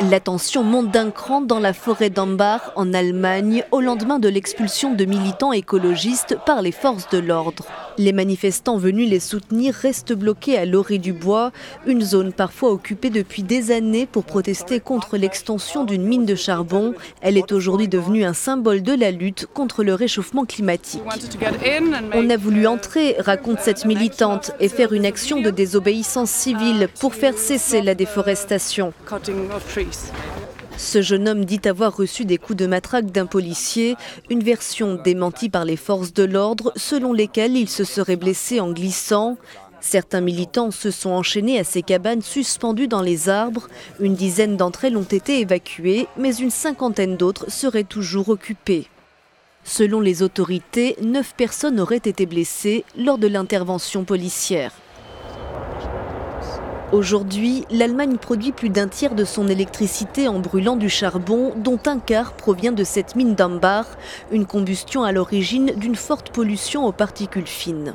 La tension monte d'un cran dans la forêt d'Ambach, en Allemagne, au lendemain de l'expulsion de militants écologistes par les forces de l'ordre. Les manifestants venus les soutenir restent bloqués à l'orée du bois, une zone parfois occupée depuis des années pour protester contre l'extension d'une mine de charbon. Elle est aujourd'hui devenue un symbole de la lutte contre le réchauffement climatique. On a voulu entrer, raconte cette militante, et faire une action de désobéissance civile pour faire cesser la déforestation. Ce jeune homme dit avoir reçu des coups de matraque d'un policier, une version démentie par les forces de l'ordre selon lesquelles il se serait blessé en glissant. Certains militants se sont enchaînés à ces cabanes suspendues dans les arbres. Une dizaine d'entre elles ont été évacuées, mais une cinquantaine d'autres seraient toujours occupées. Selon les autorités, 9 personnes auraient été blessées lors de l'intervention policière. Aujourd'hui, l'Allemagne produit plus d'un tiers de son électricité en brûlant du charbon, dont un quart provient de cette mine d'Ambach, une combustion à l'origine d'une forte pollution aux particules fines.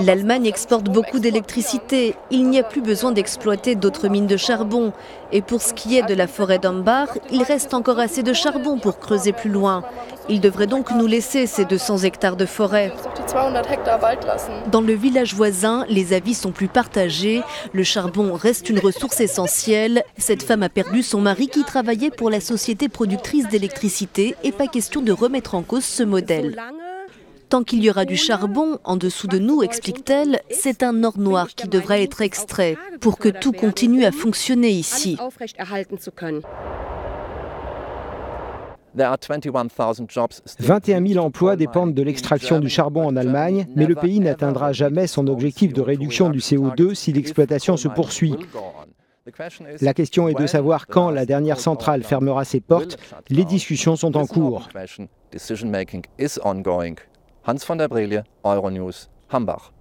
L'Allemagne exporte beaucoup d'électricité. Il n'y a plus besoin d'exploiter d'autres mines de charbon. Et pour ce qui est de la forêt d'Ambach, il reste encore assez de charbon pour creuser plus loin. Il devrait donc nous laisser ces 200 hectares de forêt. Dans le village voisin, les avis sont plus partagés. Le charbon reste une ressource essentielle. Cette femme a perdu son mari qui travaillait pour la société productrice d'électricité et pas question de remettre en cause ce modèle. Tant qu'il y aura du charbon en dessous de nous, explique-t-elle, c'est un or noir qui devra être extrait pour que tout continue à fonctionner ici. 21 000 emplois dépendent de l'extraction du charbon en Allemagne, mais le pays n'atteindra jamais son objectif de réduction du CO2 si l'exploitation se poursuit. La question est de savoir quand la dernière centrale fermera ses portes. Les discussions sont en cours. Hans von der Brelie, Euronews, Hambach.